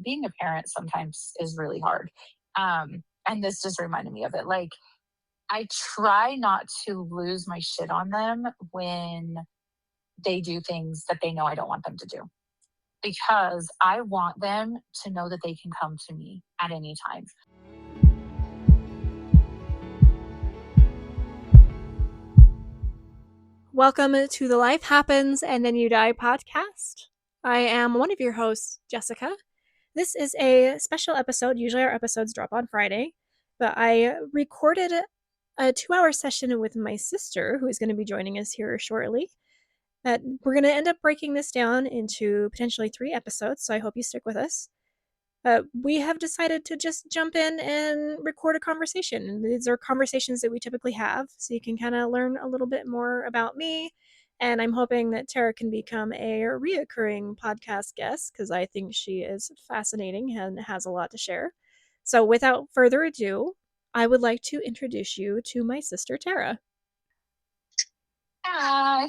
being a parent sometimes is really hard. And this just reminded me of it. Like, I try not to lose my shit on them when they do things that they know I don't want them to do, because I want them to know that they can come to me at any time. Welcome to the Life Happens and Then You Die podcast. I am one of your hosts, Jessica. This is a special episode. Usually our episodes drop on Friday, but I recorded a 2-hour session with my sister, who is going to be joining us here shortly. We're going to end up breaking this down into potentially 3 episodes, so I hope you stick with us. We have decided to just jump in and record a conversation. These are conversations that we typically have, so you can kind of learn a little bit more about me. And I'm hoping that Tara can become a reoccurring podcast guest, because I think she is fascinating and has a lot to share. So without further ado, I would like to introduce you to my sister, Tara. Hi.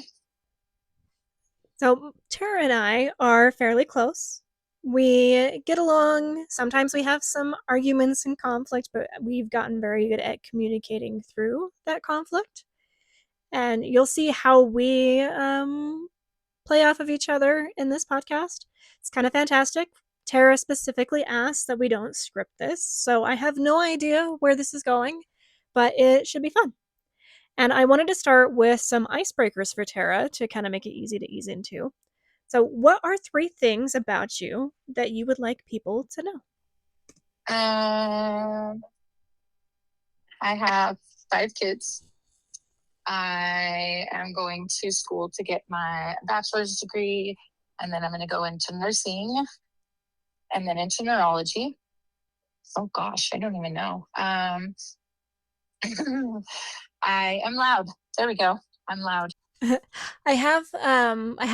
So Tara and I are fairly close. We get along. Sometimes we have some arguments and conflict, but we've gotten very good at communicating through that conflict. And you'll see how we play off of each other in this podcast. It's kind of fantastic. Tara specifically asked that we don't script this, so I have no idea where this is going, but it should be fun. And I wanted to start with some icebreakers for Tara to kind of make it easy to ease into. So, what are 3 things about you that you would like people to know? I have 5 kids. I am going to school to get my bachelor's degree, and then I'm going to go into nursing and then into neurology. Oh gosh, I don't even know. I am loud. There we go. I'm loud. I have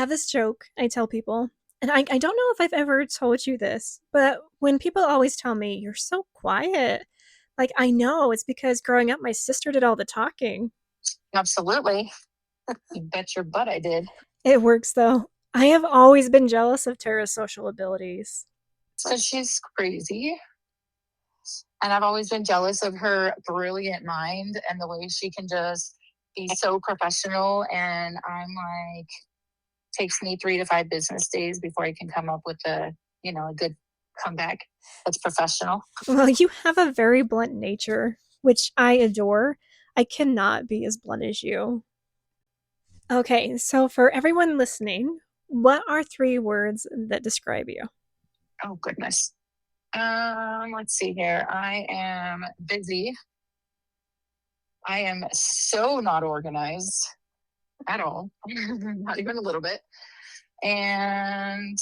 this joke I tell people, and I don't know if I've ever told you this, but when people always tell me you're so quiet, like, I know it's because growing up my sister did all the talking. Absolutely. You bet your butt I did. It works though. I have always been jealous of Tara's social abilities. So she's crazy. And I've always been jealous of her brilliant mind and the way she can just be so professional. And I'm like, takes me 3 to 5 business days before I can come up with a good comeback that's professional. Well, you have a very blunt nature, which I adore. I cannot be as blunt as you. Okay, so for everyone listening, what are 3 words that describe you? Oh goodness. Let's see here. I am busy. I am so not organized at all. Not even a little bit. And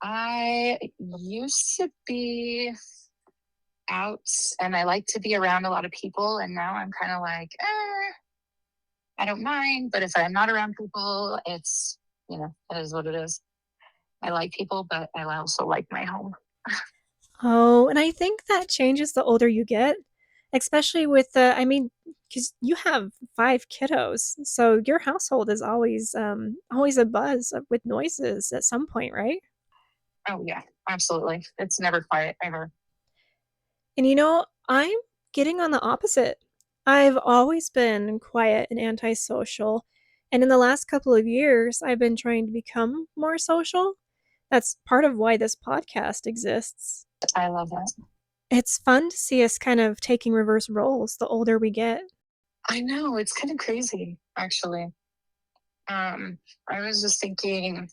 I used to be out and I like to be around a lot of people. And now I'm kind of like, I don't mind. But if I'm not around people, it's, it is what it is. I like people, but I also like my home. Oh, and I think that changes the older you get, especially with because you have 5 kiddos, so your household is always a buzz with noises at some point, right? Oh, yeah, absolutely. It's never quiet, ever. And I'm getting on the opposite. I've always been quiet and antisocial, and in the last couple of years, I've been trying to become more social. That's part of why this podcast exists. I love that. It's fun to see us kind of taking reverse roles the older we get. I know, it's kind of crazy, actually. I was just thinking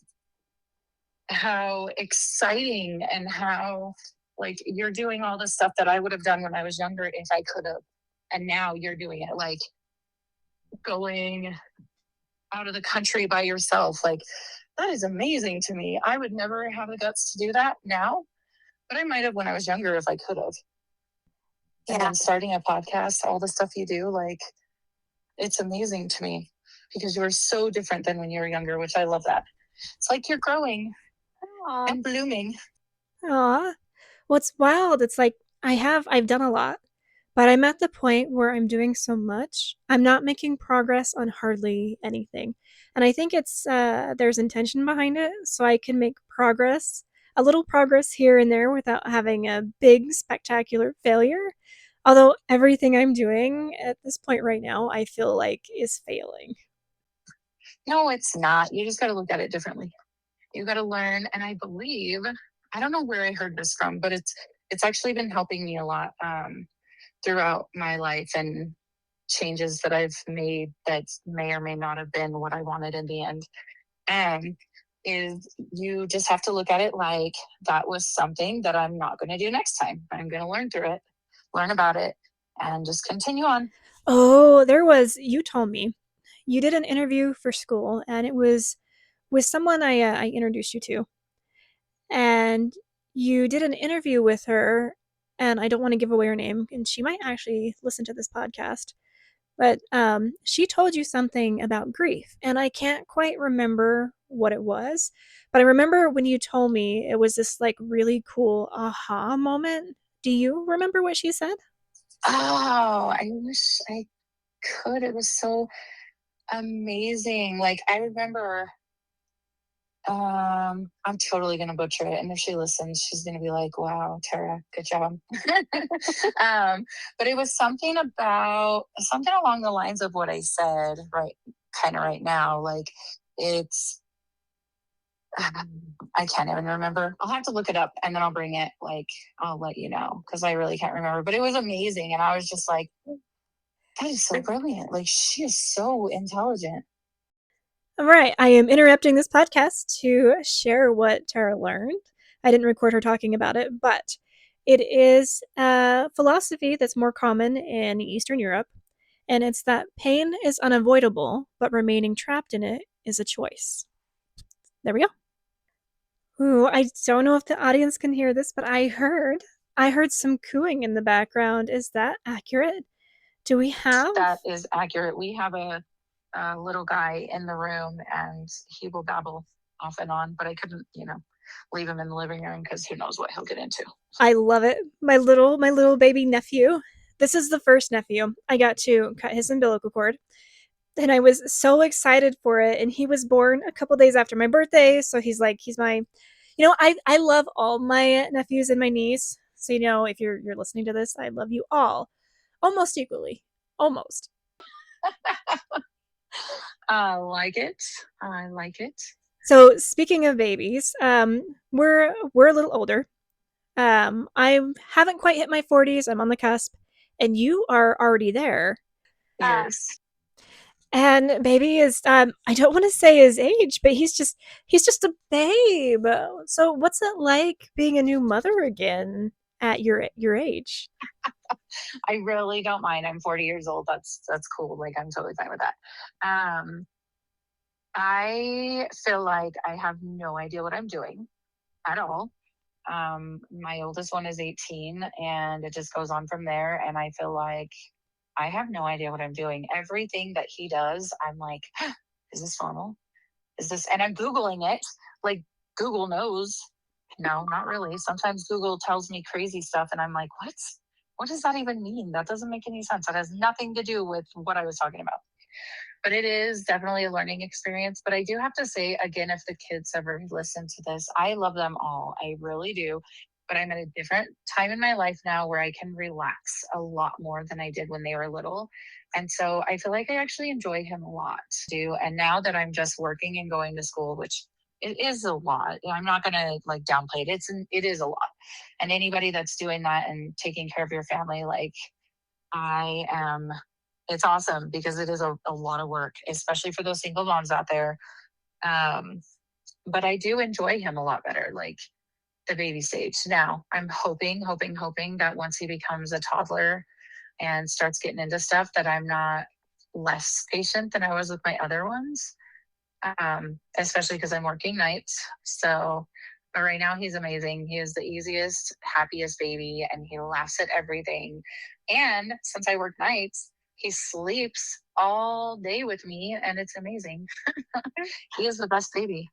how exciting and how like you're doing all the stuff that I would have done when I was younger if I could have. And now you're doing it, like going out of the country by yourself. Like, that is amazing to me. I would never have the guts to do that now, but I might have when I was younger if I could have. Yeah. And then starting a podcast, all the stuff you do, like, it's amazing to me because you are so different than when you were younger, which I love that. It's like you're growing. Aww. And blooming. Aw. What's wild, it's like I've done a lot, but I'm at the point where I'm doing so much, I'm not making progress on hardly anything. And I think it's there's intention behind it, so I can make progress a little progress here and there without having a big, spectacular failure. Although everything I'm doing at this point right now, I feel like is failing. No, it's not. You just got to look at it differently. You got to learn. And I believe, I don't know where I heard this from, but it's actually been helping me a lot throughout my life and changes that I've made that may or may not have been what I wanted in the end. And is you just have to look at it like that was something that I'm not going to do next time. I'm going to learn through it, learn about it, and just continue on. Oh, you told me you did an interview for school, and it was with someone I introduced you to. And you did an interview with her, and I don't want to give away her name, and she might actually listen to this podcast. But she told you something about grief, and I can't quite remember what it was. But I remember when you told me it was this like really cool aha moment. Do you remember what she said? Oh, I wish I could. It was so amazing. Like I remember, I'm totally gonna butcher it, and if she listens, she's gonna be like, "Wow, Tara, good job." But it was something along the lines of what I said, right? Kind of right now, like it's. I can't even remember. I'll have to look it up, and then I'll bring it. Like I'll let you know because I really can't remember. But it was amazing, and I was just like, "That is so brilliant! Like she is so intelligent." All right, I am interrupting this podcast to share what Tara learned. I didn't record her talking about it, but it is a philosophy that's more common in Eastern Europe, and it's that pain is unavoidable, but remaining trapped in it is a choice. There we go. Ooh, I don't know if the audience can hear this, but I heard some cooing in the background. Is that accurate? Do we have That is accurate. We have a little guy in the room, and he will babble off and on. But I couldn't, leave him in the living room because who knows what he'll get into. I love it. My little baby nephew. This is the first nephew. I got to cut his umbilical cord, and I was so excited for it. And he was born a couple days after my birthday, so he's my, I love all my nephews and my niece. So if you're listening to this, I love you all, almost equally, almost. I like it. I like it. So speaking of babies, we're a little older. I haven't quite hit my 40s. I'm on the cusp, and you are already there. Yes. And baby is I don't want to say his age, but he's just a babe. So what's it like being a new mother again at your age? I really don't mind. I'm 40 years old. That's cool. Like I'm totally fine with that. Um, I feel like I have no idea what I'm doing at all. My oldest one is 18, and it just goes on from there. And I feel like I have no idea what I'm doing. Everything that he does, I'm like, is this normal? Is this? And I'm Googling it. Like Google knows. No, not really. Sometimes Google tells me crazy stuff, and I'm like, what? What does that even mean? That doesn't make any sense. That has nothing to do with what I was talking about. But it is definitely a learning experience. But I do have to say, again, if the kids ever listen to this, I love them all. I really do. But I'm at a different time in my life now where I can relax a lot more than I did when they were little. And so I feel like I actually enjoy him a lot too. And now that I'm just working and going to school, which it is a lot. I'm not going to like downplay it. It is a lot. And anybody that's doing that and taking care of your family, like I am, it's awesome because it is a lot of work, especially for those single moms out there. Um, but I do enjoy him a lot better, like the baby stage. Now I'm hoping that once he becomes a toddler and starts getting into stuff, that I'm not less patient than I was with my other ones, especially because I'm working nights. So, but right now he's amazing. He is the easiest, happiest baby, and he laughs at everything. And since I work nights, he sleeps all day with me, and it's amazing. He is the best baby.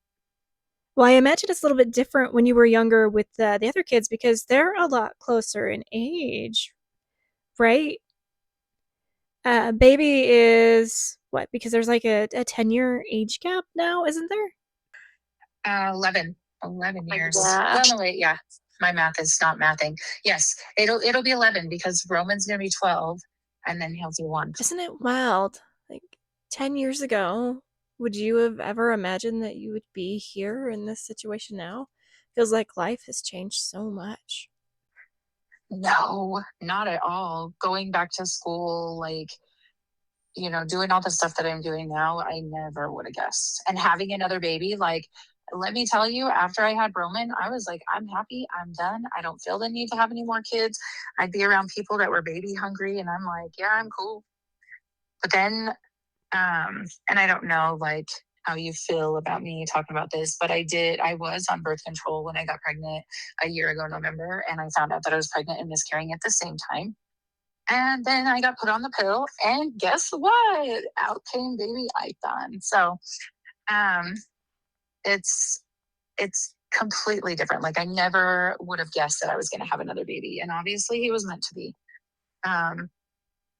Well, I imagine it's a little bit different when you were younger with the other kids because they're a lot closer in age, right? Baby is what? Because there's like a 10-year age gap now, isn't there? 11. 11 years. Yeah. Well, no, wait, yeah. My math is not mathing. Yes, it'll be 11 because Roman's gonna be 12 and then he'll do 1. Isn't it wild? Like 10 years ago, would you have ever imagined that you would be here in this situation now? Feels like life has changed so much. No, not at all. Going back to school, like, doing all the stuff that I'm doing now, I never would have guessed. And having another baby, like, let me tell you, after I had Roman, I was like, I'm happy. I'm done. I don't feel the need to have any more kids. I'd be around people that were baby hungry, and I'm like, yeah, I'm cool. But then, and I don't know, like, how you feel about me talking about this, but I was on birth control when I got pregnant a year ago, November, and I found out that I was pregnant and miscarrying at the same time. And then I got put on the pill, and guess what? Out came baby Icon. So um, it's completely different. Like, I never would have guessed that I was going to have another baby, and obviously he was meant to be. Um,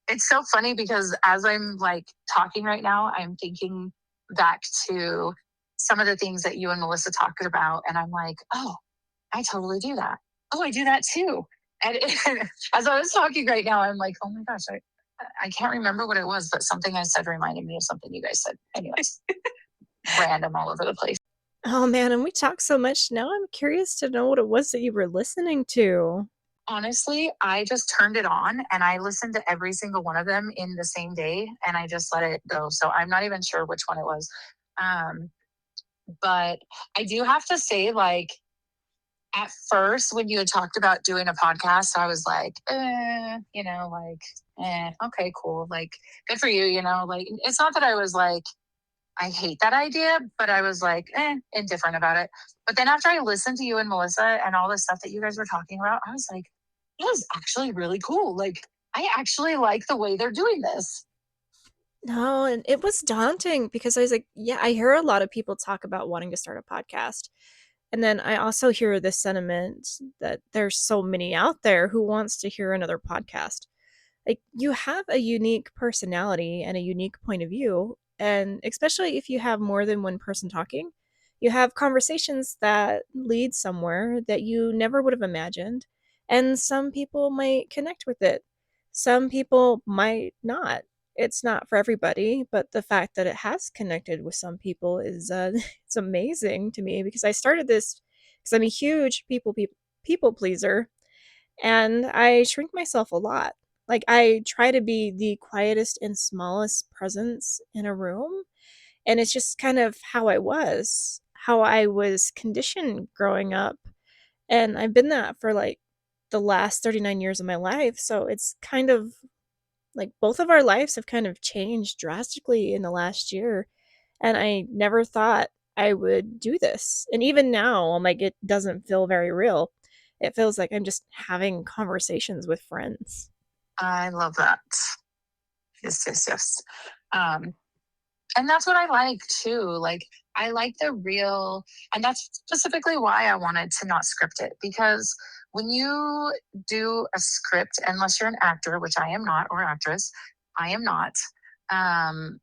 it's so funny because as I'm like talking right now, I'm thinking back to some of the things that you and Melissa talked about, and I'm like, oh, I totally do that. Oh, I do that too. And as I was talking right now, I'm like, oh my gosh, I can't remember what it was, but something I said reminded me of something you guys said. Anyways, random all over the place. Oh man, and we talk so much now. I'm curious to know what it was that you were listening to. Honestly, I just turned it on and I listened to every single one of them in the same day and I just let it go. So I'm not even sure which one it was. Um, but I do have to say, like, at first, when you had talked about doing a podcast, I was like, okay, cool. Like, good for you, like, it's not that I was like, I hate that idea, but I was like, indifferent about it. But then after I listened to you and Melissa and all the stuff that you guys were talking about, I was like, it was actually really cool. Like, I actually like the way they're doing this. No, and it was daunting because I was like, yeah, I hear a lot of people talk about wanting to start a podcast. And then I also hear the sentiment that there's so many out there who wants to hear another podcast. Like, you have a unique personality and a unique point of view, and especially if you have more than one person talking, you have conversations that lead somewhere that you never would have imagined, and some people might connect with it. Some people might not. It's not for everybody, but the fact that it has connected with some people is it's amazing to me because I started this because I'm a huge people pleaser and I shrink myself a lot. Like, I try to be the quietest and smallest presence in a room, and it's just kind of how I was conditioned growing up, and I've been that for, like, the last 39 years of my life, so it's kind of like both of our lives have kind of changed drastically in the last year, and I never thought I would do this. And even now, I'm like, it doesn't feel very real. It feels like I'm just having conversations with friends. I love that. Yes, yes, yes. Um, and that's what I like too. Like, I like the real, and that's specifically why I wanted to not script it because when you do a script, unless you're an actor, which I am not, or actress, I am not. Um,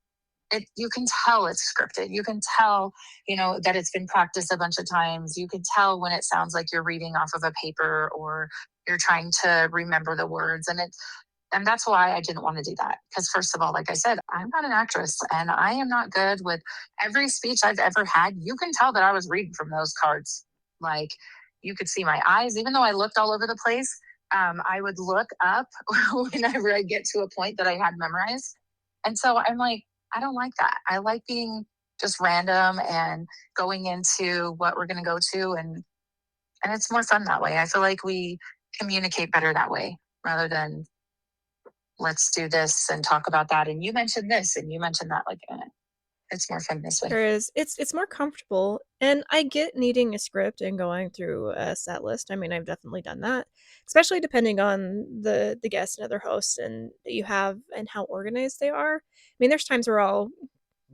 you can tell it's scripted. You can tell, that it's been practiced a bunch of times. You can tell when it sounds like you're reading off of a paper or you're trying to remember the words, and that's why I didn't want to do that. Because, first of all, like I said, I'm not an actress and I am not good with every speech I've ever had. You can tell that I was reading from those cards. Like, you could see my eyes, even though I looked all over the place. I would look up whenever I get to a point that I had memorized. And so I'm like, I don't like that. I like being just random and going into what we're going to go to. And it's more fun that way. I feel like we communicate better that way rather than let's do this and talk about that. And you mentioned this and you mentioned that. Like, it's more fun this way. There is it's more comfortable, and I get needing a script and going through a set list. I mean, I've definitely done that, especially depending on the guests and other hosts and that you have and how organized they are. I mean, there's times where I'll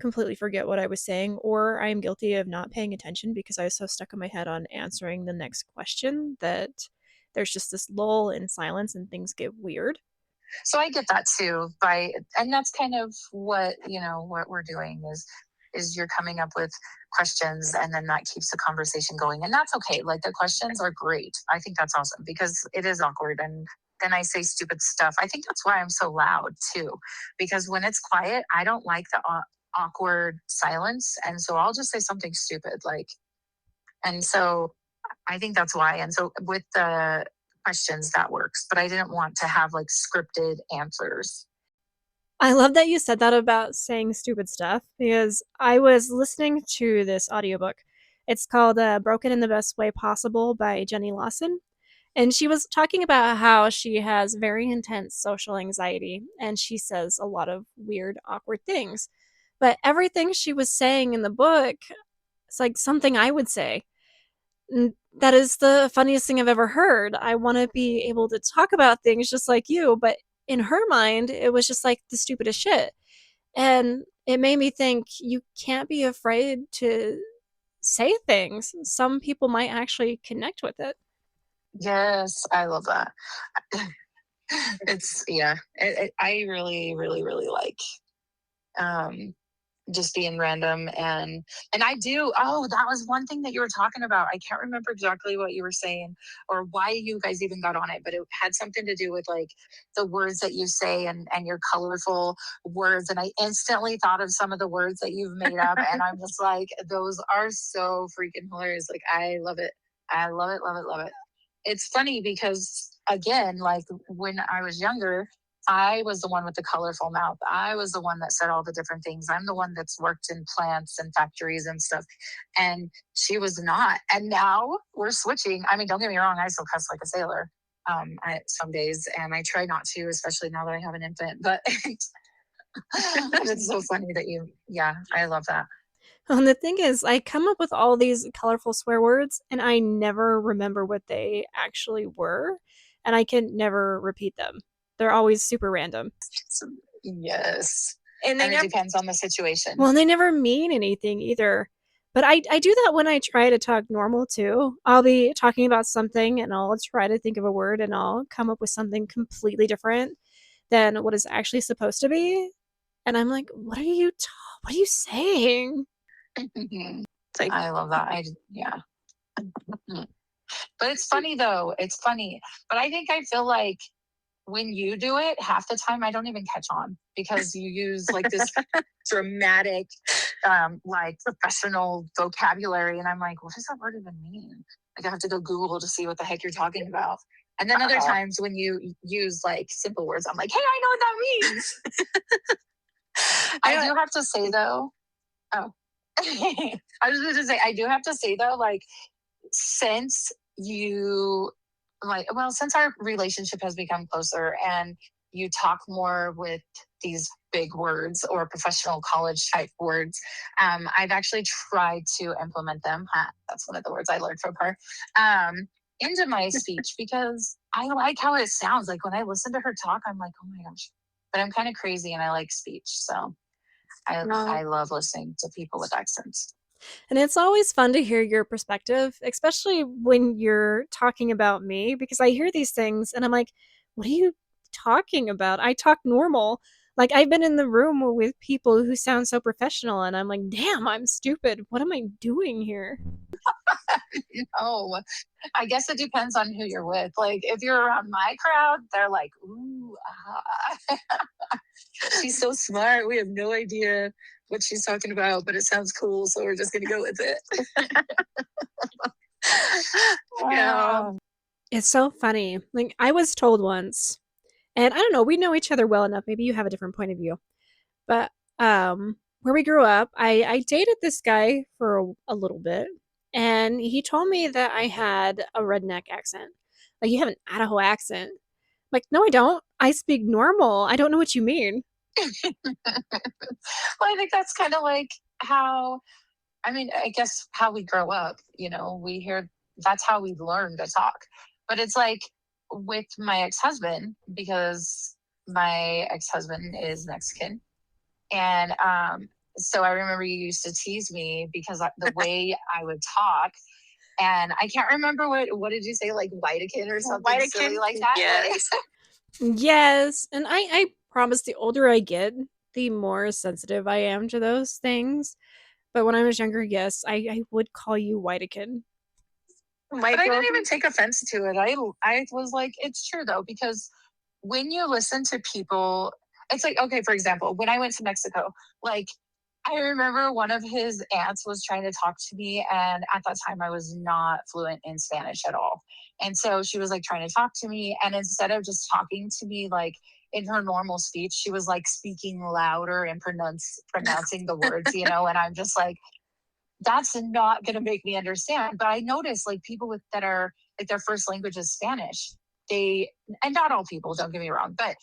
completely forget what I was saying, or I am guilty of not paying attention because I was so stuck in my head on answering the next question that there's just this lull in silence and things get weird. So I get that too and that's kind of what we're doing is you're coming up with questions, and then that keeps the conversation going. And that's okay. Like, the questions are great. I think that's awesome because it is awkward. And then I say stupid stuff. I think that's why I'm so loud too, because when it's quiet, I don't like the awkward silence. And so I'll just say something stupid. Like, and so I think that's why. And so with the questions, that works. But I didn't want to have like scripted answers. I love that you said that about saying stupid stuff because I was listening to this audiobook. It's called Broken in the Best Way Possible by Jenny Lawson. And she was talking about how she has very intense social anxiety and she says a lot of weird, awkward things. But everything she was saying in the book, it's like something I would say. And that is the funniest thing I've ever heard. I want to be able to talk about things just like you, but in her mind, it was just like the stupidest shit. And it made me think you can't be afraid to say things. Some people might actually connect with it. Yes, I love that. It's, yeah, I really, really, really like um just being random. And I do. Oh, that was one thing that you were talking about. I can't remember exactly what you were saying or why you guys even got on it, but it had something to do with like the words that you say and your colorful words. And I instantly thought of some of the words that you've made up, and I'm just like, those are so freaking hilarious. Like, I love it. I love it, love it, love it. It's funny because, again, like when I was younger, I was the one with the colorful mouth. I was the one that said all the different things. I'm the one that's worked in plants and factories and stuff. And she was not. And now we're switching. I mean, don't get me wrong, I still cuss like a sailor some days. And I try not to, especially now that I have an infant. But it's so funny that yeah, I love that. And the thing is, I come up with all these colorful swear words and I never remember what they actually were, and I can never repeat them. They're always super random. Yes. And it depends on the situation. Well, and they never mean anything either. But I do that when I try to talk normal too. I'll be talking about something and I'll try to think of a word and I'll come up with something completely different than what is actually supposed to be. And I'm like, what are you saying? Like, I love that. Yeah. But it's funny though. It's funny. But I feel like when you do it, half the time I don't even catch on because you use like this dramatic, like professional vocabulary. And I'm like, what does that word even mean? Like, I have to go Google to see what the heck you're talking about. And then other times when you use like simple words, I'm like, hey, I know what that means. I do have to say though, oh, I was going to say, I do have to say though, like, since you since our relationship has become closer and you talk more with these big words or professional college type words, I've actually tried to implement them. That's one of the words I learned from her, into my speech because I like how it sounds. Like when I listen to her talk, I'm like, oh my gosh. But I'm kind of crazy and I like speech. So I love listening to people with accents. And it's always fun to hear your perspective, especially when you're talking about me, because I hear these things and I'm like, what are you talking about? I talk normal. Like, I've been in the room with people who sound so professional, and I'm like, damn, I'm stupid. What am I doing here? Oh, I guess it depends on who you're with. Like, if you're around my crowd, they're like, ooh, she's so smart. We have no idea what she's talking about, but it sounds cool, so we're just gonna go with it. Yeah. It's so funny. Like, I was told once, and I don't know, we know each other well enough. Maybe you have a different point of view. But where we grew up, I dated this guy for a little bit, and he told me that I had a redneck accent. Like, you have an Idaho accent. I'm like, no, I don't. I speak normal. I don't know what you mean. Well, I think that's kind of like how, I mean, I guess how we grow up, we hear that's how we learn to talk. But it's like with my ex-husband, because my ex-husband is Mexican. And so I remember you used to tease me because the way I would talk, and I can't remember what did you say, like Whitekin or something silly like that? Yes. Yes. And I promise the older I get, the more sensitive I am to those things. But when I was younger, yes, I would call you Whitekin. But I didn't even take offense to it. I was like, it's true though, because when you listen to people, it's like, okay, for example, when I went to Mexico, like I remember one of his aunts was trying to talk to me, and at that time I was not fluent in Spanish at all. And so she was like trying to talk to me, and instead of just talking to me like in her normal speech, she was like speaking louder and pronouncing the words, and I'm just like, that's not going to make me understand. But I notice like people that are like their first language is Spanish. They, and not all people, don't get me wrong, but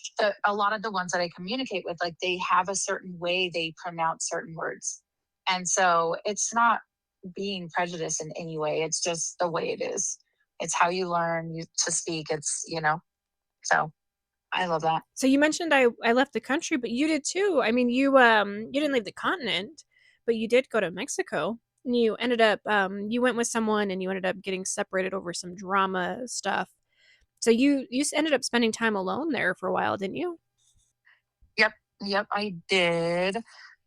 a lot of the ones that I communicate with, like they have a certain way they pronounce certain words. And so it's not being prejudiced in any way. It's just the way it is. It's how you learn to speak. So I love that. So you mentioned I left the country, but you did too. I mean, you didn't leave the continent, but you did go to Mexico. And you ended up you went with someone and you ended up getting separated over some drama stuff. So you ended up spending time alone there for a while, didn't you? Yep, yep, I did.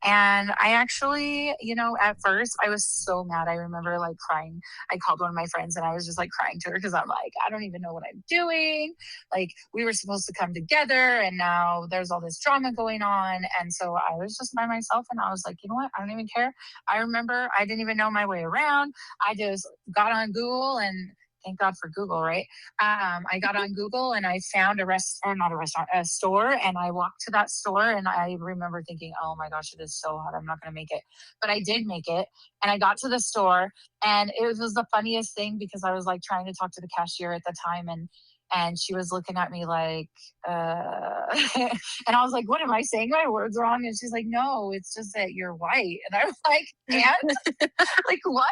And I actually, at first I was so mad. I remember like crying. I called one of my friends and I was just like crying to her because I'm like, I don't even know what I'm doing. Like, we were supposed to come together and now there's all this drama going on. And so I was just by myself and I was like, you know what? I don't even care. I remember I didn't even know my way around. I just got on Google, and thank God for Google, right? I got on Google and I found or not a restaurant, a store, and I walked to that store. And I remember thinking, oh my gosh, it is so hot. I'm not going to make it. But I did make it. And I got to the store, and it was the funniest thing because I was like trying to talk to the cashier at the time, and she was looking at me like, and I was like, what am I saying my words wrong? And she's like, no, it's just that you're white. And I was like, and like, what?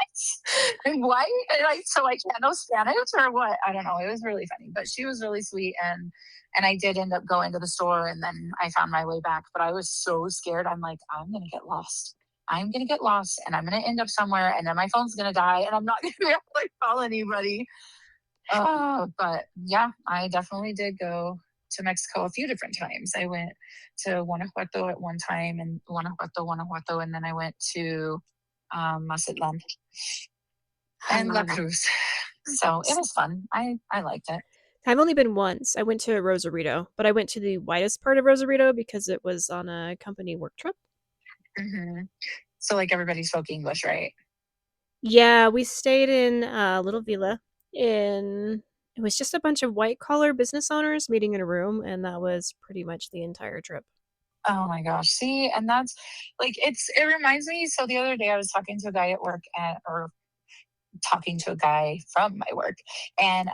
And white? And so I can't know Spanish or what? I don't know. It was really funny, but she was really sweet. And I did end up going to the store, and then I found my way back, but I was so scared. I'm like, I'm going to get lost. I'm going to get lost and I'm going to end up somewhere, and then my phone's going to die and I'm not going to be able to like call anybody. But yeah, I definitely did go to Mexico a few different times. I went to Guanajuato at one time, and Guanajuato, and then I went to Mazatlan and La Cruz. So it was fun. I liked it. I've only been once. I went to Rosarito, but I went to the widest part of Rosarito because it was on a company work trip. Hmm. So like everybody spoke English, right? Yeah, we stayed in a little villa in it was just a bunch of white collar business owners meeting in a room, and that was pretty much the entire trip. Oh my gosh. See, and that's like it reminds me. So the other day I was talking to a guy at work, or talking to a guy from my work, and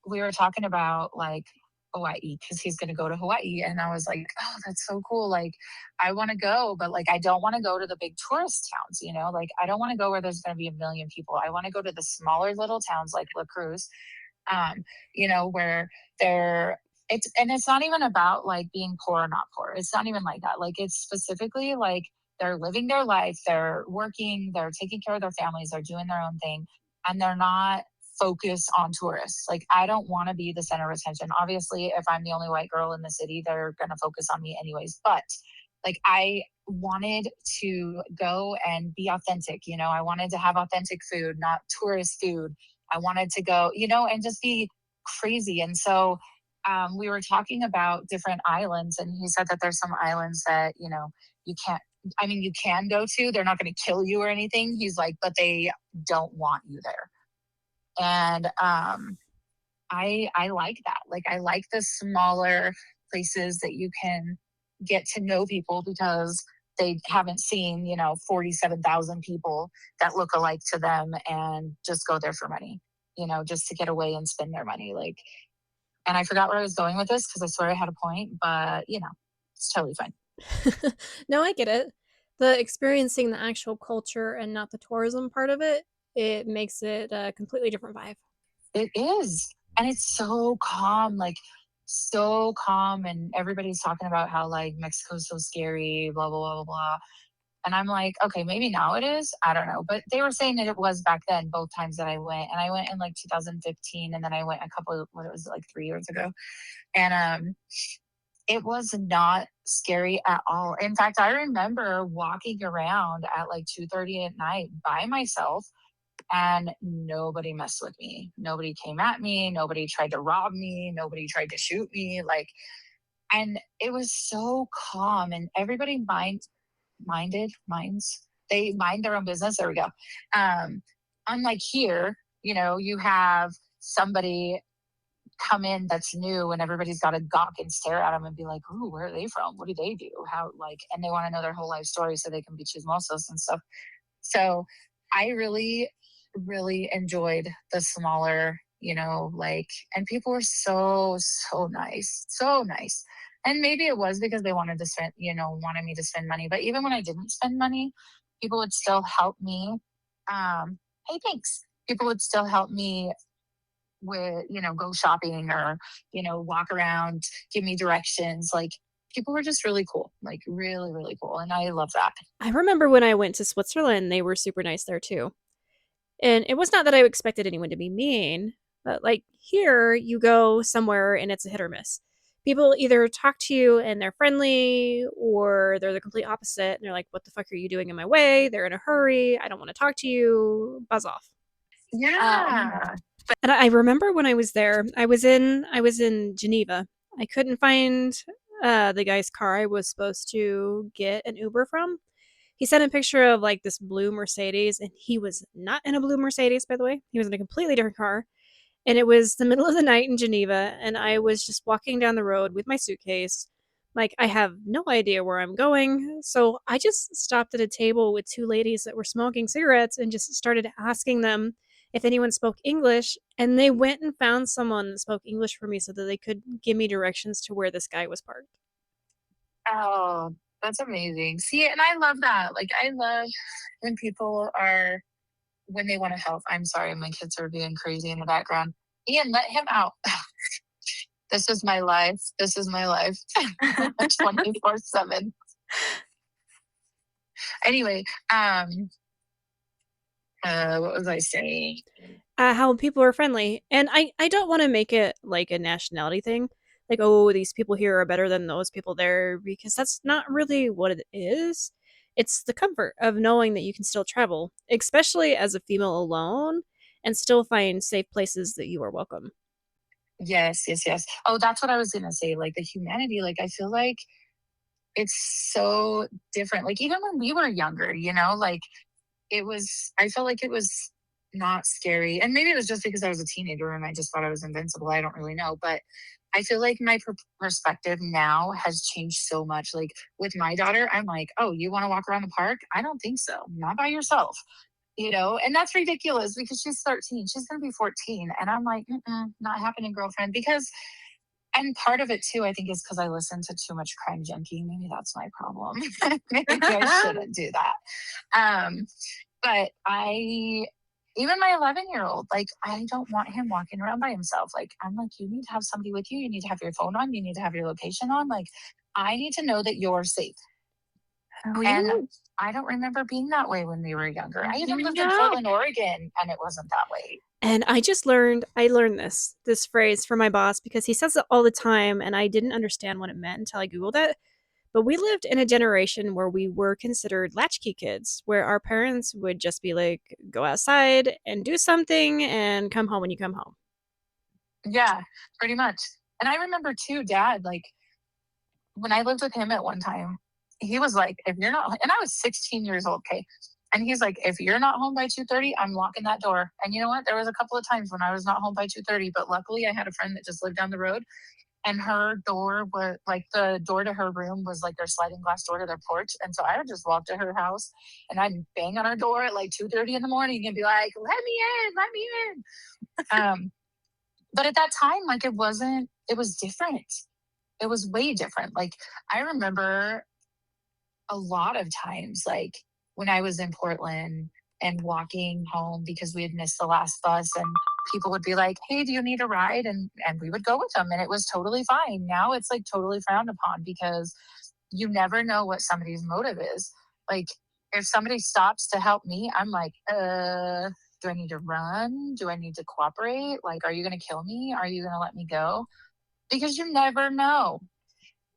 we were talking about like Hawaii because he's going to go to Hawaii. And I was like, oh, that's so cool. Like, I want to go, but like, I don't want to go to the big tourist towns, Like, I don't want to go where there's going to be a million people. I want to go to the smaller little towns like La Cruz, um, where they're, it's not even about like being poor or not poor. It's not even like that. Like, it's specifically like they're living their life, they're working, they're taking care of their families, they're doing their own thing, and they're not focused on tourists. Like, I don't want to be the center of attention. Obviously, if I'm the only white girl in the city, they're going to focus on me anyways. But like, I wanted to go and be authentic. I wanted to have authentic food, not tourist food. I wanted to go, and just be crazy. And so we were talking about different islands, and he said that there's some islands that, you can't, I mean, you can go to. They're not going to kill you or anything. He's like, but they don't want you there. And I like that. Like, I like the smaller places that you can get to know people because they haven't seen 47,000 people that look alike to them and just go there for money, just to get away and spend their money. Like, and I forgot where I was going with this because I swear I had a point, but it's totally fine. No, I get it. The experiencing the actual culture and not the tourism part of it, it makes it a completely different vibe. It is. And it's so calm, like so calm. And everybody's talking about how like Mexico's so scary, blah, blah, blah, blah, blah. And I'm like, okay, maybe now it is. I don't know. But they were saying that it was back then, both times that I went. And I went in like 2015, and then I went a couple of, what it was like 3 years ago. And it was not scary at all. In fact, I remember walking around at like 2:30 at night by myself, and nobody messed with me. Nobody came at me, nobody tried to rob me, nobody tried to shoot me, like, and it was so calm, and everybody minds, they mind their own business. There we go. Um Unlike here, you have somebody come in that's new, and everybody's got to gawk and stare at them and be like, "Ooh, where are they from? What do they do? How?" Like, and they want to know their whole life story so they can be chismosos and stuff. So I really, really enjoyed the smaller, like, and people were so, so nice, so nice. And maybe it was because they wanted to spend, wanted me to spend money. But even when I didn't spend money, people would still help me. Hey, thanks. People would still help me with, go shopping, or, walk around, give me directions. Like, people were just really cool, like really, really cool. And I love that. I remember when I went to Switzerland, they were super nice there too. And it was not that I expected anyone to be mean, but like here, you go somewhere and it's a hit or miss. People either talk to you and they're friendly, or they're the complete opposite and they're like, "What the fuck are you doing in my way?" They're in a hurry. "I don't want to talk to you." Buzz off. Yeah. And I remember when I was there, I was in Geneva. I couldn't find the guy's car I was supposed to get an Uber from. He sent a picture of like this blue Mercedes, and he was not in a blue Mercedes, by the way. He was in a completely different car. And it was the middle of the night in Geneva, and I was just walking down the road with my suitcase. Like, I have no idea where I'm going. So I just stopped at a table with two ladies that were smoking cigarettes and just started asking them if anyone spoke English. And they went and found someone that spoke English for me so that they could give me directions to where this guy was parked. Oh, that's amazing. See, and I love that. Like, I love when people are, when they want to help. I'm sorry, my kids are being crazy in the background. Ian, let him out. This is my life. This is my life. 24/7. Anyway, what was I saying? How people are friendly. And I don't want to make it like a nationality thing. Like, "Oh, these people here are better than those people there," because that's not really what it is. It's the comfort of knowing that you can still travel, especially as a female alone, and still find safe places that you are welcome. Yes, yes, yes. Oh, that's what I was gonna say. Like, the humanity, like, I feel like it's so different. Like, even when we were younger, like, I felt like it was not scary. And maybe it was just because I was a teenager and I just thought I was invincible. I don't really know. But I feel like my perspective now has changed so much. Like, with my daughter, I'm like, "Oh, you want to walk around the park? I don't think so. Not by yourself." And that's ridiculous because she's 13. She's going to be 14. And I'm like, "Not happening, girlfriend." And part of it too, I think, is because I listen to too much Crime Junkie. Maybe that's my problem. Maybe I shouldn't do that. Um, but even my 11-year-old, like, I don't want him walking around by himself. Like, I'm like, you need to have somebody with you. You need to have your phone on. You need to have your location on. Like, I need to know that you're safe. Oh, And yeah. I don't remember being that way when we were younger. I even lived in No. Portland, Oregon, and it wasn't that way. And I learned this phrase from my boss because he says it all the time and I didn't understand what it meant until I googled it. But we lived in a generation where we were considered latchkey kids, where our parents would just be like, "Go outside and do something and come home when you come home." Yeah, pretty much. And I remember too, dad, like, when I lived with him at one time, he was like, "If you're not," and I was 16 years old, okay. And he's like, "If you're not home by 2:30, I'm locking that door." And you know what? There was a couple of times when I was not home by 2:30, but luckily I had a friend that just lived down the road, and her door was like, the door to her room was like their sliding glass door to their porch. And so I would just walk to her house and I'd bang on her door at like 2:30 in the morning and be like, "Let me in, let me in." But at that time, like, it was different. It was way different. Like, I remember a lot of times, like, when I was in Portland and walking home because we had missed the last bus, and people would be like, "Hey, do you need a ride?" And we would go with them and it was totally fine. Now it's like totally frowned upon because you never know what somebody's motive is. Like, if somebody stops to help me, I'm like, do I need to run? Do I need to cooperate? Like, are you going to kill me? Are you going to let me go? Because you never know.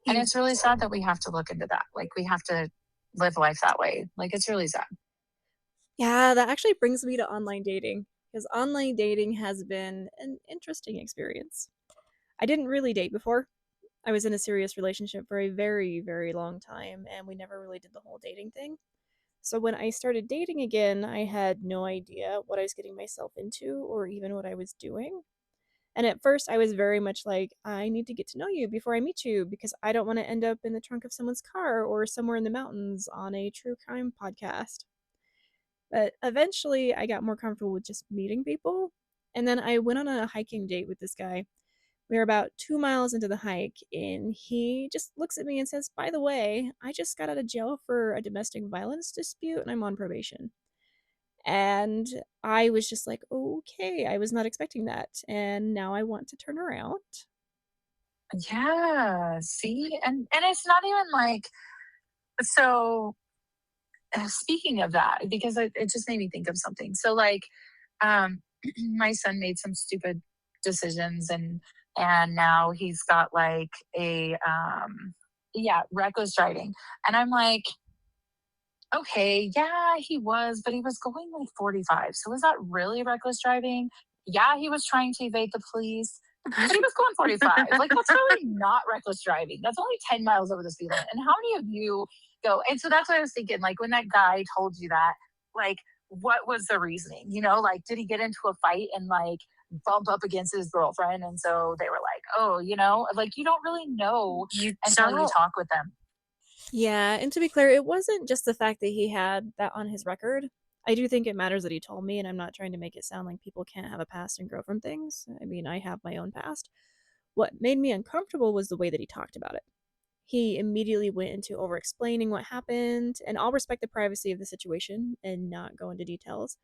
And You it's really sad that we have to look into that. Like we have to live life that way. Like it's really sad. Yeah, that actually brings me to online dating because online dating has been an interesting experience. I didn't really date before. I was in a serious relationship for a very, very long time, and we never really did the whole dating thing. So when I started dating again, I had no idea what I was getting myself into or even what I was doing. And at first, I was very much like, I need to get to know you before I meet you because I don't want to end up in the trunk of someone's car or somewhere in the mountains on a true crime podcast. But eventually, I got more comfortable with just meeting people. And then I went on a hiking date with this guy. We were about 2 miles into the hike, and he just looks at me and says, "By the way, I just got out of jail for a domestic violence dispute and I'm on probation." And I was just like, okay, I was not expecting that. And now I want to turn around. Yeah. See? And it's not even like so speaking of that, because it just made me think of something. So like um my son made some stupid decisions and now he's got like a yeah, reckless driving. And I'm like, okay, yeah, he was, but he was going like 45. So was that really reckless driving? Yeah, he was trying to evade the police, but he was going 45. Like, that's really not reckless driving. That's only 10 miles over the speed limit. And how many of you go? And so that's what I was thinking. Like, when that guy told you that, like, what was the reasoning? You know, like, did he get into a fight and like bump up against his girlfriend? And so they were like, oh, you know, like, you don't really know You until you don't. talk with them. Yeah, and to be clear, it wasn't just the fact that he had that on his record. I do think it matters that he told me, and I'm not trying to make it sound like people can't have a past and grow from things. I mean, I have my own past. What made me uncomfortable was the way that he talked about it. He immediately went into over explaining what happened, and I'll respect the privacy of the situation and not go into details.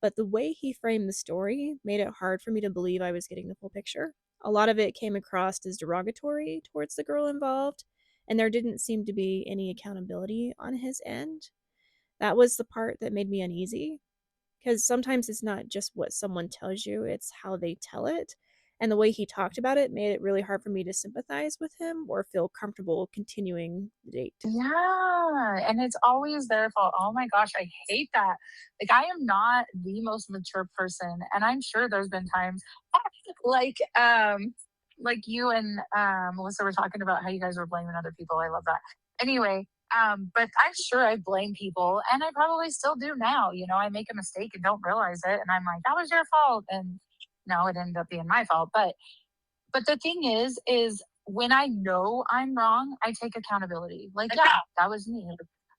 But the way he framed the story made it hard for me to believe I was getting the full picture. A lot of it came across as derogatory towards the girl involved, and there didn't seem to be any accountability on his end. That was the part that made me uneasy because sometimes it's not just what someone tells you, it's how they tell it. And the way he talked about it made it really hard for me to sympathize with him or feel comfortable continuing the date. Yeah, and it's always their fault. Oh my gosh, I hate that. Like I am not the most mature person, and I'm sure there's been times like like you and Melissa were talking about how you guys were blaming other people. I love that. Anyway, but I'm sure I blame people and I probably still do now. You know, I make a mistake and don't realize it and I'm like, that was your fault. And no, it ended up being my fault. But the thing is when I know I'm wrong, I take accountability. Like, yeah, that was me.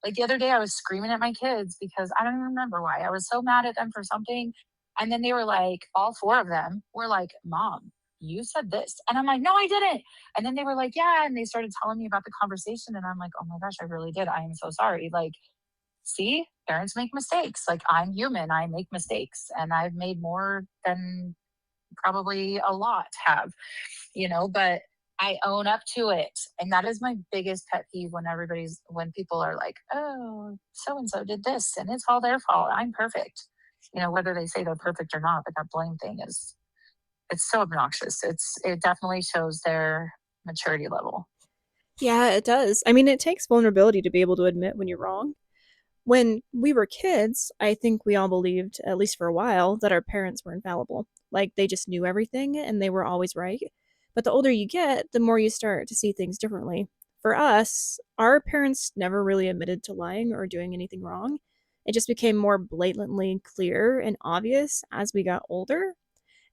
Like the other day, I was screaming at my kids because I don't even remember why. I was so mad at them for something. And then they were like, all four of them were like, Mom, you said this. And I'm like, no, I didn't. And then they were like, yeah. And they started telling me about the conversation. And I'm like, oh my gosh, I really did. I am so sorry. Like, see, parents make mistakes. Like, I'm human. I make mistakes. And I've made more than probably a lot have, you know, but I own up to it. And that is my biggest pet peeve when people are like, oh, so and so did this and it's all their fault. I'm perfect. You know, whether they say they're perfect or not, but that blame thing it's so obnoxious. It definitely shows their maturity level. Yeah, it does. I mean, it takes vulnerability to be able to admit when you're wrong. When we were kids, I think we all believed, at least for a while, that our parents were infallible. Like they just knew everything and they were always right. But the older you get, the more you start to see things differently. For us, our parents never really admitted to lying or doing anything wrong. It just became more blatantly clear and obvious as we got older.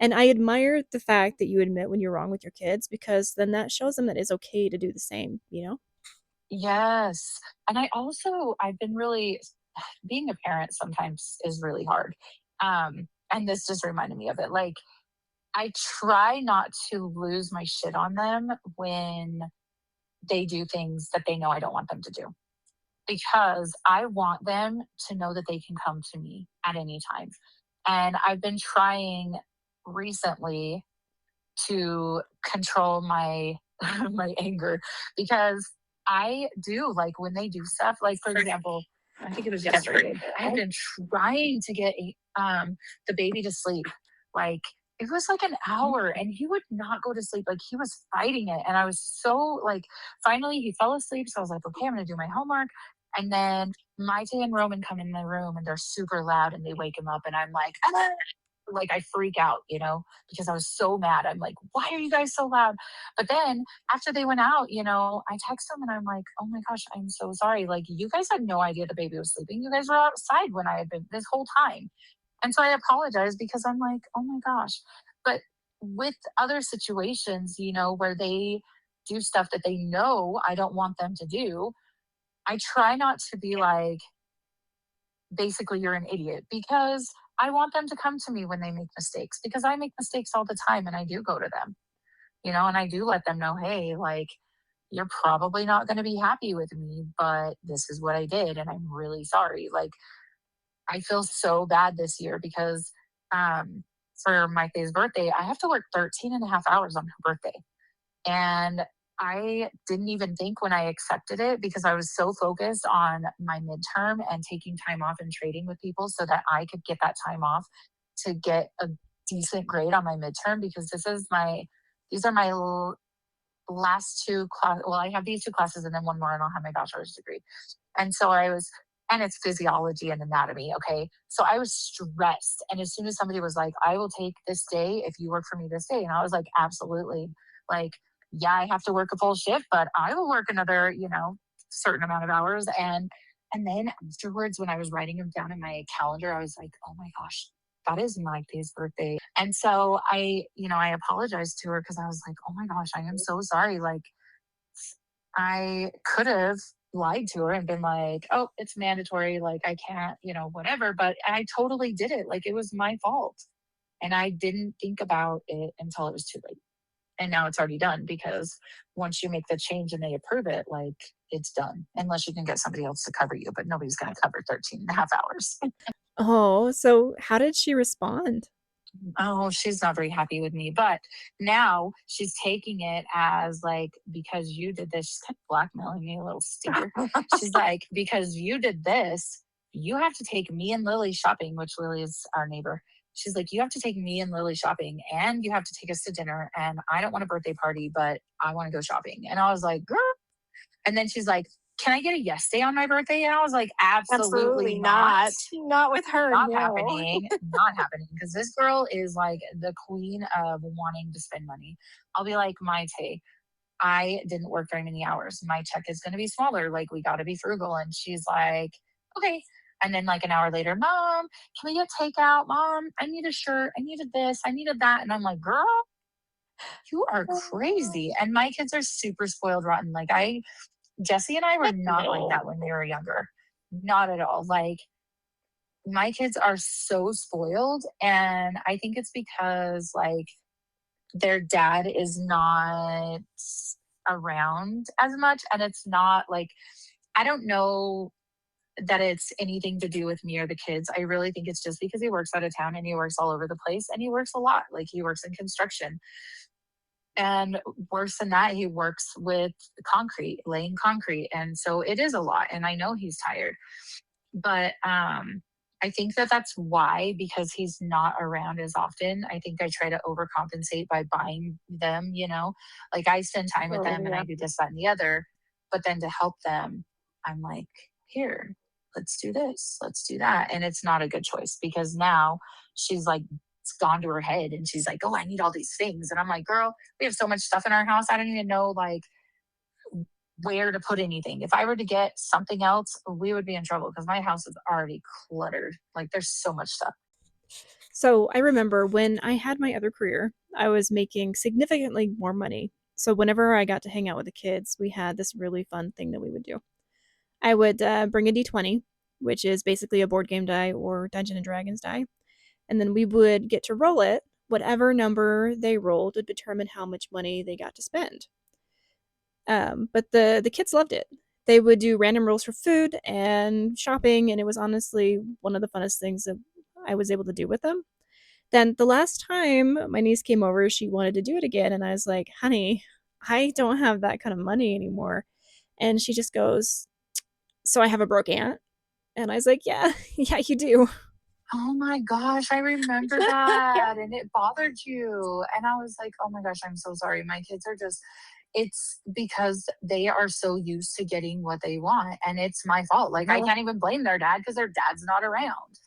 And I admire the fact that you admit when you're wrong with your kids because then that shows them that it's okay to do the same, you know? Yes. And I've been really, being a parent sometimes is really hard. And this just reminded me of it. Like, I try not to lose my shit on them when they do things that they know I don't want them to do because I want them to know that they can come to me at any time. And I've been trying recently to control my my anger because I do like when they do stuff like for example, I think it was yesterday. I had been trying to get the baby to sleep like it was like an hour and he would not go to sleep. Like he was fighting it. And I was so like, finally he fell asleep. So I was like, okay, I'm going to do my homework. And then Maite and Roman come in the room and they're super loud and they wake him up. And I'm like, "Ah!" Like I freak out, because I was so mad. I'm like, why are you guys so loud? But then after they went out, I text them and I'm like, oh my gosh, I'm so sorry. Like you guys had no idea the baby was sleeping. You guys were outside when I had been this whole time. And so I apologize because I'm like, oh my gosh. But with other situations, where they do stuff that they know I don't want them to do, I try not to be like, basically, you're an idiot, because I want them to come to me when they make mistakes because I make mistakes all the time and I do go to them, and I do let them know, hey, like, you're probably not going to be happy with me, but this is what I did and I'm really sorry. Like, I feel so bad this year because for my Faye's birthday, I have to work 13 and a half hours on her birthday. And I didn't even think when I accepted it because I was so focused on my midterm and taking time off and trading with people so that I could get that time off to get a decent grade on my midterm, because these are my last two class. Well, I have these two classes and then one more and I'll have my bachelor's degree. And so and it's physiology and anatomy. Okay. So I was stressed. And as soon as somebody was like, I will take this day if you work for me this day. And I was like, absolutely. Like, yeah, I have to work a full shift, but I will work another, certain amount of hours. And then afterwards, when I was writing them down in my calendar, I was like, oh my gosh, that is my Faye's birthday. And so I apologized to her because I was like, oh my gosh, I am so sorry. Like, I could have lied to her and been like, oh, it's mandatory. Like, I can't, whatever. But I totally did it. Like, it was my fault. And I didn't think about it until it was too late. And now it's already done because once you make the change and they approve it, like, it's done. Unless you can get somebody else to cover you, but nobody's going to cover 13 and a half hours. Oh, so how did she respond? Oh, she's not very happy with me. But now she's taking it as like, because you did this, she's kind of blackmailing me, a little stinker. She's like, because you did this, you have to take me and Lily shopping, which Lily is our neighbor. She's like, you have to take me and Lily shopping and you have to take us to dinner. And I don't want a birthday party, but I want to go shopping. And I was like, girl. And then she's like, can I get a yes day on my birthday? And I was like, absolutely not. Not with her. Not No. happening. Not happening. Because this girl is like the queen of wanting to spend money. I'll be like, Maite, I didn't work very many hours. My check is going to be smaller. Like, we got to be frugal. And she's like, okay. And then, like, an hour later, Mom, can we get takeout? Mom, I need a shirt. I needed this. I needed that. And I'm like, girl, you are crazy. And my kids are super spoiled rotten. Like, Jesse and I were not like that when we were younger. Not at all. Like, my kids are so spoiled, and I think it's because like their dad is not around as much, and it's not like, I don't know that it's anything to do with me or the kids. I really think it's just because he works out of town and he works all over the place and he works a lot. Like, he works in construction, and worse than that, he works with concrete, laying concrete, and so it is a lot, and I know he's tired. But I think that that's why, because he's not around as often, I think I try to overcompensate by buying them, like, I spend time with them and I do this, that, and the other. But then to help them, I'm like, here, let's do this, let's do that. And it's not a good choice because now she's like, it's gone to her head and she's like, oh, I need all these things. And I'm like, girl, we have so much stuff in our house. I don't even know, like, where to put anything. If I were to get something else, we would be in trouble because my house is already cluttered. Like, there's so much stuff. So I remember when I had my other career, I was making significantly more money. So whenever I got to hang out with the kids, we had this really fun thing that we would do. I would bring a d20, which is basically a board game die or Dungeon and Dragons die, and then we would get to roll it. Whatever number they rolled would determine how much money they got to spend. But the kids loved it. They would do random rolls for food and shopping, and it was honestly one of the funnest things that I was able to do with them. Then the last time my niece came over, she wanted to do it again, and I was like, "Honey, I don't have that kind of money anymore." And she just goes, "So I have a broke aunt?" And I was like, "Yeah, yeah, you do." Oh my gosh, I remember that. And it bothered you. And I was like, oh my gosh, I'm so sorry. My kids are just, it's because they are so used to getting what they want. And it's my fault. Like, I Well, can't even blame their dad because their dad's not around.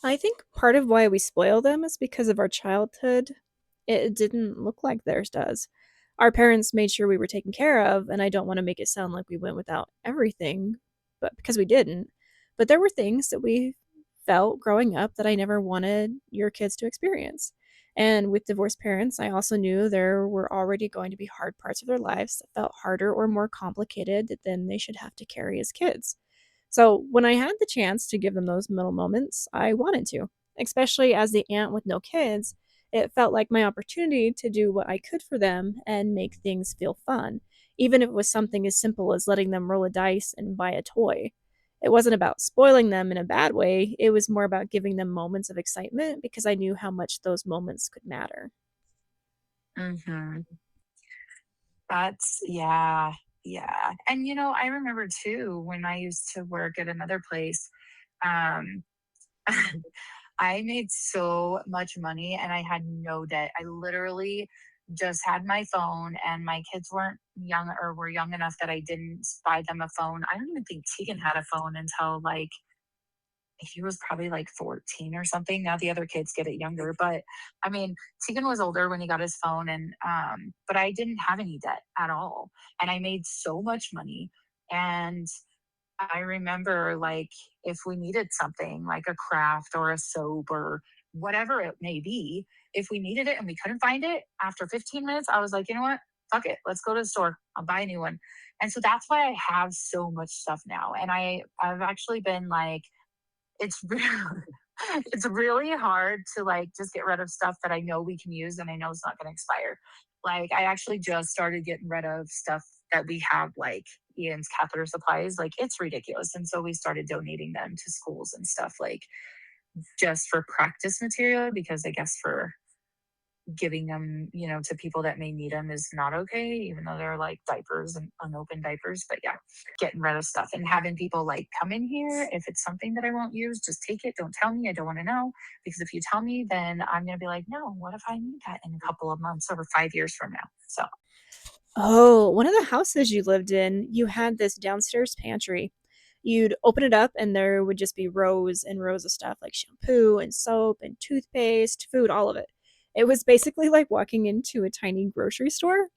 I think part of why we spoil them is because of our childhood. It didn't look like theirs does. Our parents made sure we were taken care of, and I don't want to make it sound like we went without everything, but because we didn't. But there were things that we felt growing up that I never wanted your kids to experience. And with divorced parents, I also knew there were already going to be hard parts of their lives that felt harder or more complicated than they should have to carry as kids. So when I had the chance to give them those middle moments, I wanted to, especially as the aunt with no kids. It felt like my opportunity to do what I could for them and make things feel fun, even if it was something as simple as letting them roll a dice and buy a toy. It wasn't about spoiling them in a bad way, it was more about giving them moments of excitement because I knew how much those moments could matter. Hmm. That's, yeah, yeah. And, I remember too when I used to work at another place. Um, I made so much money and I had no debt. I literally just had my phone, and my kids weren't young or were young enough that I didn't buy them a phone. I don't even think Tegan had a phone until like he was probably like 14 or something. Now the other kids get it younger, but I mean, Tegan was older when he got his phone, and but I didn't have any debt at all. And I made so much money. And I remember, like, if we needed something like a craft or a soap or whatever it may be, if we needed it and we couldn't find it after 15 minutes, I was like, you know what? Fuck it. Let's go to the store. I'll buy a new one. And so that's why I have so much stuff now. And I've actually been like, it's really, it's really hard to like just get rid of stuff that I know we can use and I know it's not going to expire. Like, I actually just started getting rid of stuff that we have, like Ian's catheter supplies. Like, it's ridiculous. And so we started donating them to schools and stuff, like just for practice material, because I guess for giving them, to people that may need them is not okay, even though they're like diapers and unopened diapers. But yeah, getting rid of stuff and having people like come in here. If it's something that I won't use, just take it. Don't tell me. I don't want to know. Because if you tell me, then I'm going to be like, no, what if I need that in a couple of months or 5 years from now? So, Oh, one of the houses you lived in, you had this downstairs pantry. You'd open it up and there would just be rows and rows of stuff like shampoo and soap and toothpaste, food, all of it. It was basically like walking into a tiny grocery store.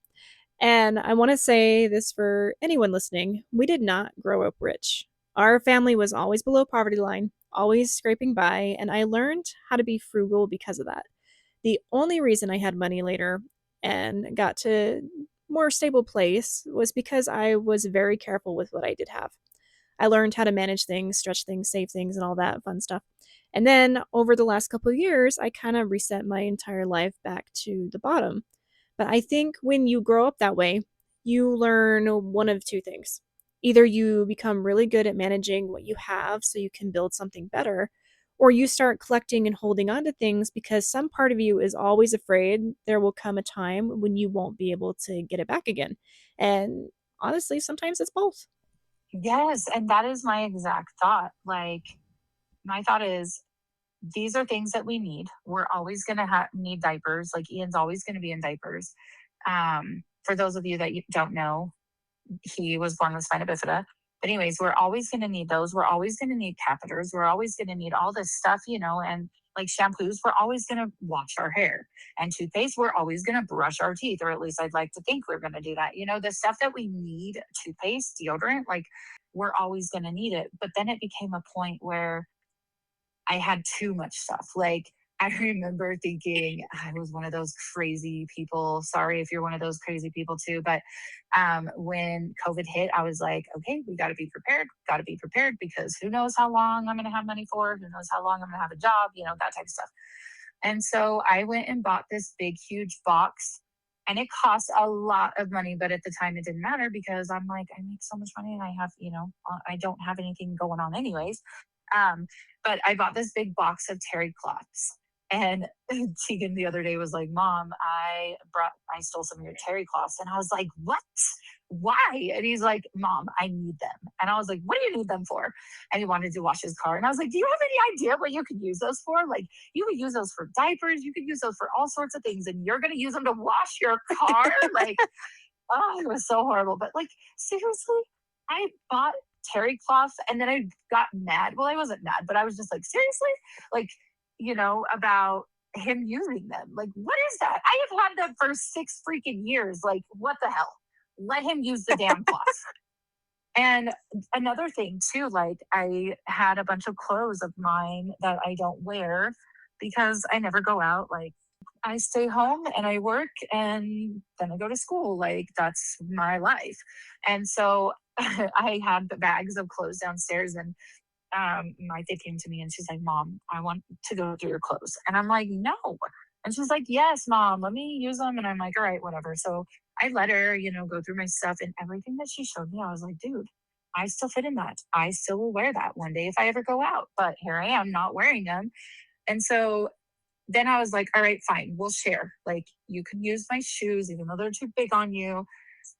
And I want to say this for anyone listening, we did not grow up rich. Our family was always below poverty line, always scraping by, and I learned how to be frugal because of that. The only reason I had money later and got to more stable place was because I was very careful with what I did have. I learned how to manage things, stretch things, save things, and all that fun stuff. And then over the last couple of years, I kind of reset my entire life back to the bottom. But I think when you grow up that way, you learn one of two things. Either you become really good at managing what you have so you can build something better, or you start collecting and holding on to things because some part of you is always afraid there will come a time when you won't be able to get it back again. And honestly, sometimes it's both. yes. And that is my exact thought. Like, my thought is, these are things that we need. We're always going to need diapers. Like, Ian's always going to be in diapers. For those of you that you don't know, he was born with spina bifida. But anyways, we're always going to need those. We're always going to need catheters. We're always going to need all this stuff, and like shampoos, we're always going to wash our hair, and toothpaste, we're always going to brush our teeth, or at least I'd like to think we're going to do that. The stuff that we need, toothpaste, deodorant, like we're always going to need it. But then it became a point where I had too much stuff. Like, I remember thinking I was one of those crazy people. Sorry if you're one of those crazy people too. But when COVID hit, I was like, okay, we got to be prepared. Got to be prepared because who knows how long I'm going to have money for? Who knows how long I'm going to have a job? That type of stuff. And so I went and bought this big, huge box. And it cost a lot of money, but at the time it didn't matter because I'm like, I make so much money and I have, I don't have anything going on anyways. Um, but I bought this big box of terry cloths. And Tegan the other day was like, Mom, I stole some of your terry cloths. And I was like, what? Why? And he's like, Mom, I need them. And I was like, what do you need them for? And he wanted to wash his car. And I was like, do you have any idea what you could use those for? Like, you could use those for diapers. You could use those for all sorts of things. And you're going to use them to wash your car? Like, oh, it was so horrible. But like, seriously, I bought terry cloths and then I got mad. Well, I wasn't mad, but I was just like, seriously? Like, about him using them. Like, what is that? I have had them for 6 freaking years. Like, what the hell? Let him use the damn cloths. And another thing too, like I had a bunch of clothes of mine that I don't wear because I never go out. Like I stay home and I work and then I go to school. Like that's my life. And so I had the bags of clothes downstairs and my kid came to me and she's like, Mom, I want to go through your clothes. And I'm like, no. And she's like, yes, Mom, let me use them. And I'm like, all right, whatever. So I let her, go through my stuff and everything that she showed me. I was like, dude, I still fit in that. I still will wear that one day if I ever go out. But here I am not wearing them. And so then I was like, all right, fine, we'll share. Like, you can use my shoes, even though they're too big on you,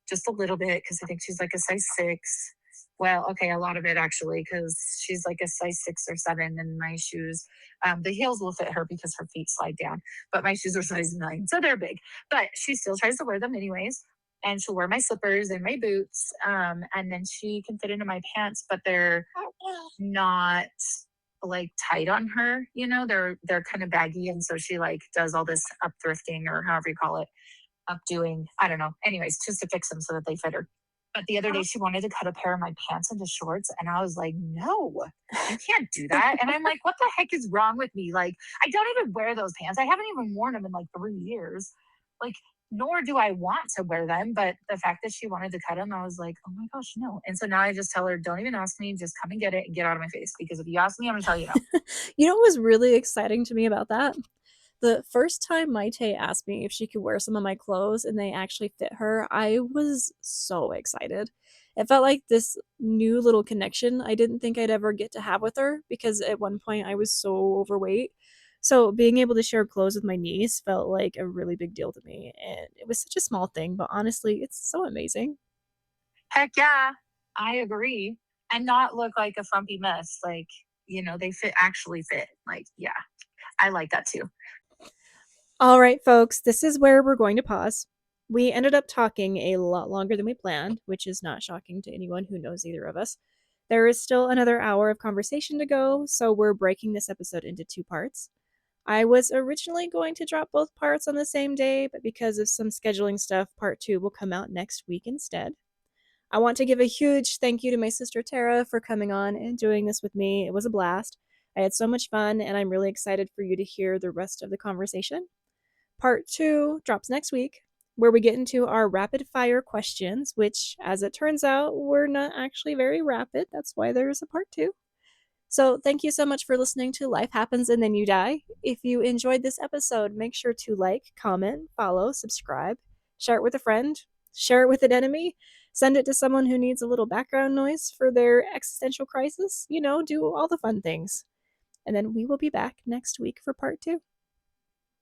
just a little bit, because I think she's like a size 6. Well, okay, a lot of it actually, because she's like a size 6 or 7, and my shoes, the heels will fit her because her feet slide down, but my shoes are size 9, so they're big. But she still tries to wear them anyways, and she'll wear my slippers and my boots, and then she can fit into my pants, but they're not like tight on her. They're kind of baggy, and so she like does all this up thrifting or however you call it, up doing, I don't know. Anyways, just to fix them so that they fit her. But the other day she wanted to cut a pair of my pants into shorts and I was like, no, you can't do that. And I'm like, what the heck is wrong with me? Like, I don't even wear those pants. I haven't even worn them in like 3 years. Like, nor do I want to wear them. But the fact that she wanted to cut them, I was like, oh my gosh, no. And so now I just tell her, don't even ask me, just come and get it and get out of my face. Because if you ask me, I'm gonna tell you no. You know what was really exciting to me about that? The first time Maite asked me if she could wear some of my clothes and they actually fit her, I was so excited. It felt like this new little connection I didn't think I'd ever get to have with her because at one point I was so overweight. So being able to share clothes with my niece felt like a really big deal to me. And it was such a small thing, but honestly, it's so amazing. Heck yeah, I agree. And not look like a frumpy mess. Like, they actually fit. Like, yeah, I like that too. All right, folks, this is where we're going to pause. We ended up talking a lot longer than we planned, which is not shocking to anyone who knows either of us. There is still another hour of conversation to go, so we're breaking this episode into 2 parts. I was originally going to drop both parts on the same day, but because of some scheduling stuff, part 2 will come out next week instead. I want to give a huge thank you to my sister Tara for coming on and doing this with me. It was a blast. I had so much fun, and I'm really excited for you to hear the rest of the conversation. Part 2 drops next week, where we get into our rapid fire questions, which, as it turns out, were not actually very rapid. That's why there's a part 2. So, thank you so much for listening to Life Happens and Then You Die. If you enjoyed this episode, make sure to like, comment, follow, subscribe, share it with a friend, share it with an enemy, send it to someone who needs a little background noise for their existential crisis. Do all the fun things. And then we will be back next week for part 2.